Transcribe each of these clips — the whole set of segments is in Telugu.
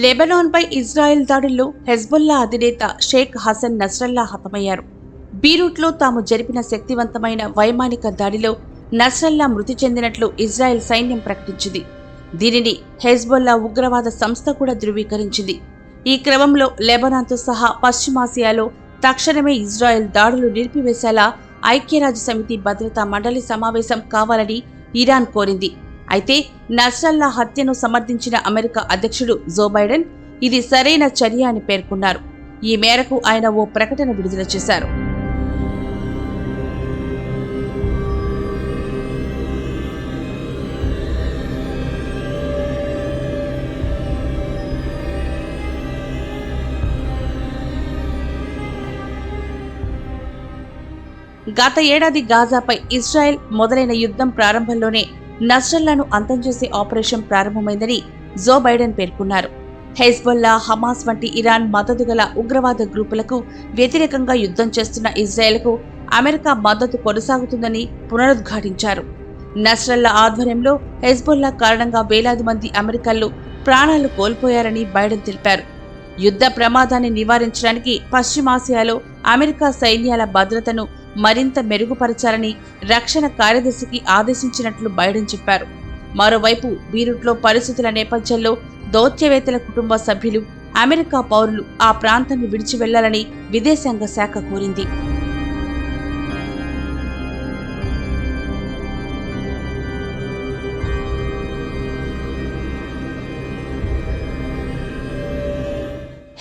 లెబనాన్పై ఇజ్రాయెల్ దాడుల్లో హెజ్బుల్లా అధినేత షేక్ హసన్ నస్రల్లా హతమయ్యారు. బీరూట్లో తాము జరిపిన శక్తివంతమైన వైమానిక దాడిలో నస్రల్లా మృతి చెందినట్లు ఇజ్రాయెల్ సైన్యం ప్రకటించింది. దీనిని హెజ్బుల్లా ఉగ్రవాద సంస్థ కూడా ధృవీకరించింది. ఈ క్రమంలో లెబనాన్తో సహా పశ్చిమాసియాలో తక్షణమే ఇజ్రాయెల్ దాడులు నిలిపివేసేలా ఐక్యరాజ్యసమితి భద్రతా మండలి సమావేశం కావాలని ఇరాన్ కోరింది. అయితే నస్రల్లా హత్యను సమర్థించిన అమెరికా అధ్యక్షుడు జో బైడెన్ ఇది సరైన చర్య అని పేర్కొన్నారు. ఈ మేరకు ఆయన ఓ ప్రకటన విడుదల చేశారు. గత ఏడాది గాజాపై ఇజ్రాయెల్ మొదలైన యుద్ధం ప్రారంభంలోనే నస్రల్లాను అంతం చేసే ఆపరేషన్ ప్రారంభమైందని జో బైడెన్ పేర్కొన్నారు. హెజ్బుల్లా, హమాస్ వంటి ఇరాన్ మద్దతు గల ఉగ్రవాద గ్రూపులకు వ్యతిరేకంగా యుద్ధం చేస్తున్న ఇజ్రాయెల్కు అమెరికా మద్దతు కొనసాగుతుందని పునరుద్ఘాటించారు. నస్రల్లా ఆధ్వర్యంలో హెజ్బుల్లా కారణంగా వేలాది మంది అమెరికన్లు ప్రాణాలు కోల్పోయారని బైడెన్ తెలిపారు. యుద్ధ ప్రమాదాన్ని నివారించడానికి పశ్చిమాసియాలో అమెరికా సైన్యాల భద్రతను మరింత మెరుగుపరచాలని రక్షణ కార్యదర్శికి ఆదేశించినట్లు బైడెన్ చెప్పారు. మరోవైపు బీరూట్లో పరిస్థితుల నేపథ్యంలో దౌత్యవేత్తల కుటుంబ సభ్యులు, అమెరికా పౌరులు ఆ ప్రాంతాన్ని విడిచి వెళ్లాలని విదేశాంగ శాఖ కోరింది.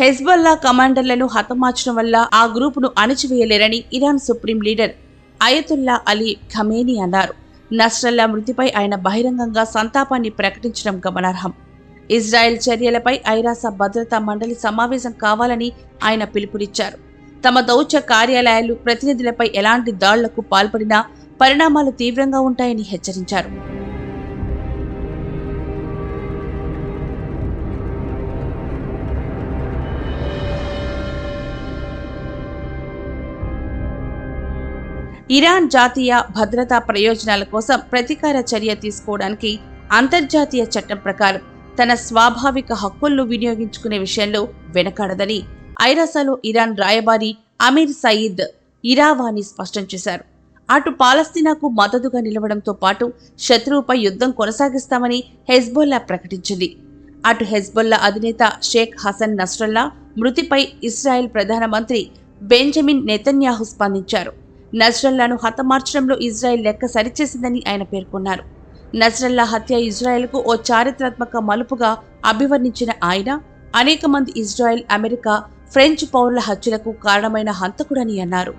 హెజ్బుల్లా కమాండర్లను హతమార్చడం వల్ల ఆ గ్రూపును అణచివేయలేరని Iran supreme leader Ayatollah Ali Khamenei అన్నారు. నస్రల్లా మృతిపై ఆయన బహిరంగంగా సంతాపాన్ని ప్రకటించడం గమనార్హం. ఇజ్రాయెల్ చర్యలపై ఐరాస భద్రతా మండలి సమావేశం కావాలని ఆయన పిలుపునిచ్చారు. తమ దౌత్య కార్యాలయాలు, ప్రతినిధులపై ఎలాంటి దాడులకు పాల్పడినా పరిణామాలు తీవ్రంగా ఉంటాయని హెచ్చరించారు. ఇరాన్ జాతీయ భద్రతా ప్రయోజనాల కోసం ప్రతీకార చర్య తీసుకోవడానికి అంతర్జాతీయ చట్టం ప్రకారం తన స్వాభావిక హక్కులను వినియోగించుకునే విషయంలో వెనకాడదని ఐరాసలో ఇరాన్ రాయబారి అమీర్ సయీద్ ఇరావానీ స్పష్టం చేశారు. అటు పాలస్తీనాకు మద్దతుగా నిలవడంతో పాటు శత్రువుపై యుద్ధం కొనసాగిస్తామని హెజ్బుల్లా ప్రకటించింది. అటు హెజ్బుల్లా అధినేత షేక్ హసన్ నస్రల్లా మృతిపై ఇజ్రాయెల్ ప్రధానమంత్రి బెంజమిన్ నెతన్యాహు స్పందించారు. నస్రల్లాను హతమార్చడంలో ఇజ్రాయెల్ లెక్క సరిచేసిందని ఆయన పేర్కొన్నారు. నస్రల్లా హత్య ఇజ్రాయెల్కు ఓ చారిత్రాత్మక మలుపుగా అభివర్ణించిన ఆయన అనేక మంది ఇజ్రాయెల్, అమెరికా, ఫ్రెంచ్ పౌరుల హత్యలకు కారణమైన హంతకుడని అన్నారు.